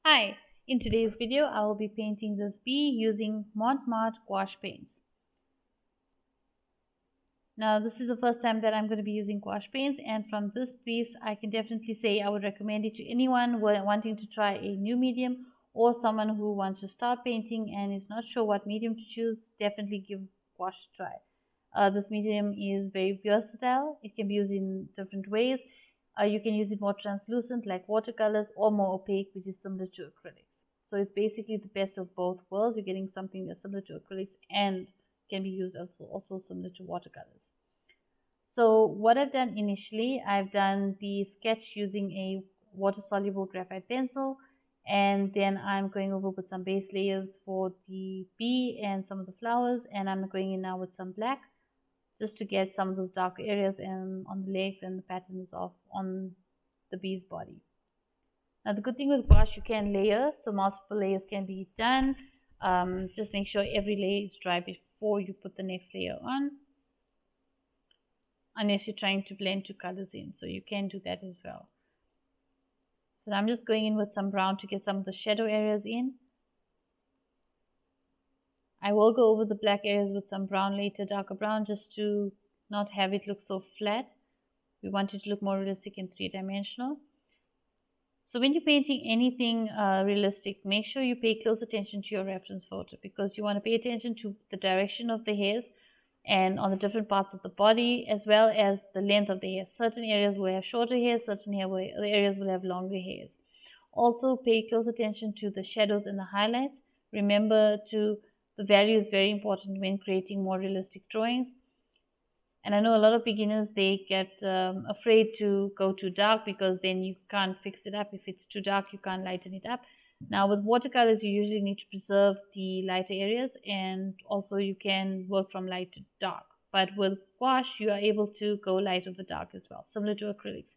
Hi, in today's video I will be painting this bee using Mont gouache paints. Now this is the first time that I'm going to be using gouache paints, and from this piece I can definitely say I would recommend it to anyone wanting to try a new medium or someone who wants to start painting and is not sure what medium to choose. Definitely give gouache a try. This medium is very versatile. It can be used in different ways. You can use it more translucent like watercolors or more opaque, which is similar to acrylics. So it's basically the best of both worlds. You're getting something that's similar to acrylics and can be used also similar to watercolors. So what I've done initially, I've done the sketch using a water-soluble graphite pencil, and then I'm going over with some base layers for the bee and some of the flowers, and I'm going in now with some black just to get some of those dark areas and on the legs and the patterns of on the bee's body. Now the good thing with gouache, you can layer, so multiple layers can be done. Just make sure every layer is dry before you put the next layer on, unless you're trying to blend two colors in, so you can do that as well. So I'm just going in with some brown to get some of the shadow areas in. I will go over the black areas with some brown later, darker brown, just to not have it look so flat. We want it to look more realistic and three-dimensional. So when you're painting anything realistic, make sure you pay close attention to your reference photo, because you want to pay attention to the direction of the hairs and on the different parts of the body, as well as the length of the hairs. Certain areas will have shorter hairs, certain areas will have longer hairs. Also pay close attention to the shadows and the highlights. Remember the value is very important when creating more realistic drawings. And I know a lot of beginners, they get afraid to go too dark because then you can't fix it up. If it's too dark, you can't lighten it up. Now with watercolors, you usually need to preserve the lighter areas, and also you can work from light to dark. But with gouache, you are able to go light over dark as well, similar to acrylics.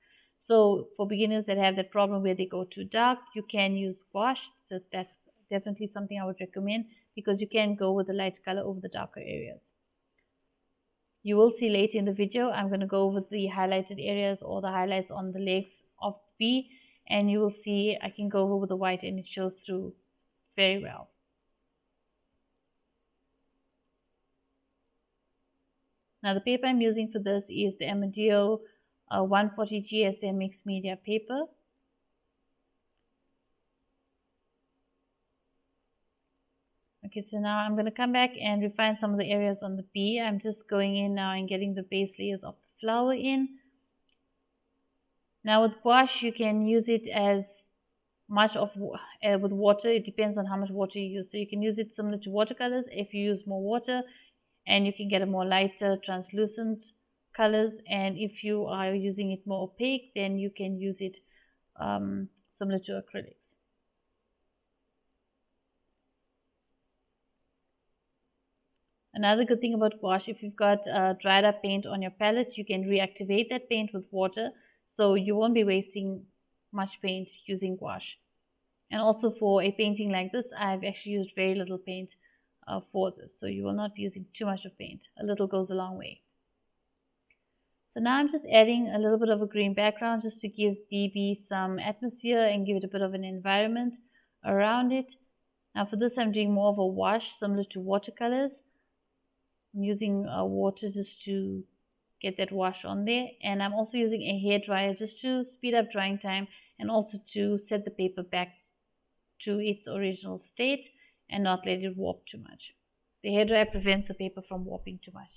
So for beginners that have that problem where they go too dark, you can use gouache. So that's definitely something I would recommend, because you can go with the light color over the darker areas. You will see later in the video, I'm going to go over the highlighted areas or the highlights on the legs of the bee, and you will see I can go over with the white and it shows through very well. Now the paper I'm using for this is the Amedeo 140 GSM mixed media paper. Okay, so now I'm going to come back and refine some of the areas on the bee. I'm just going in now and getting the base layers of the flower in. Now with gouache, you can use it as much of with water. It depends on how much water you use. So you can use it similar to watercolors if you use more water, and you can get a more lighter translucent colors. And if you are using it more opaque, then you can use it similar to acrylics. Another good thing about gouache, if you've got dried up paint on your palette, you can reactivate that paint with water, so you won't be wasting much paint using gouache. And also for a painting like this, I've actually used very little paint for this, so you will not be using too much of paint. A little goes a long way. So now I'm just adding a little bit of a green background just to give the bee some atmosphere and give it a bit of an environment around it. Now for this, I'm doing more of a wash similar to watercolors. I'm using water just to get that wash on there, and I'm also using a hair dryer just to speed up drying time and also to set the paper back to its original state and not let it warp too much. The hair dryer prevents the paper from warping too much.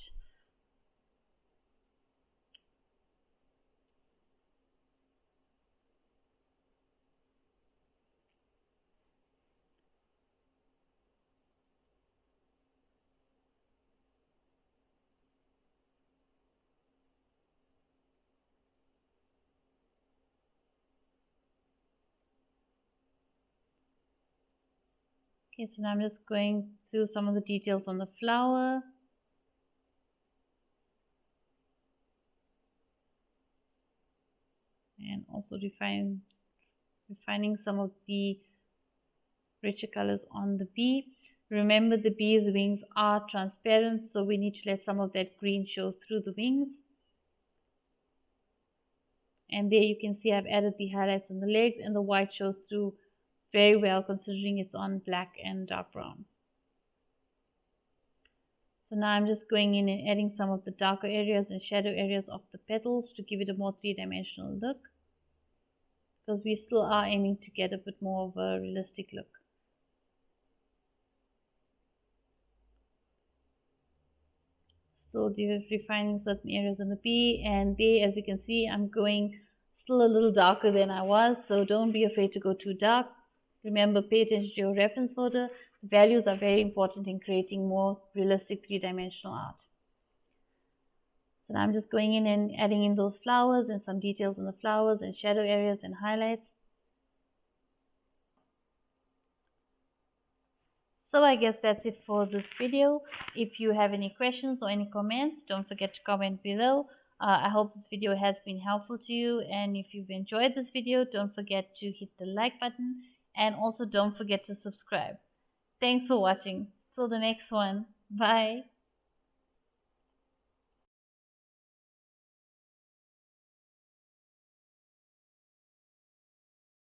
Okay, so now I'm just going through some of the details on the flower. And also refining some of the richer colors on the bee. Remember, the bee's wings are transparent, so we need to let some of that green show through the wings. And there you can see I've added the highlights on the legs, and the white shows through very well considering it's on black and dark brown. So now I'm just going in and adding some of the darker areas and shadow areas of the petals to give it a more three-dimensional look, because we still are aiming to get a bit more of a realistic look. So refining certain areas on the bee, and there, as you can see, I'm going still a little darker than I was, so don't be afraid to go too dark. Remember, pay attention to your reference photo. The values are very important in creating more realistic three-dimensional art. So now I'm just going in and adding in those flowers and some details on the flowers and shadow areas and highlights. So I guess that's it for this video. If you have any questions or any comments, don't forget to comment below. I hope this video has been helpful to you, and if you've enjoyed this video, don't forget to hit the like button, and also don't forget to subscribe. Thanks for watching. Till the next one. Bye.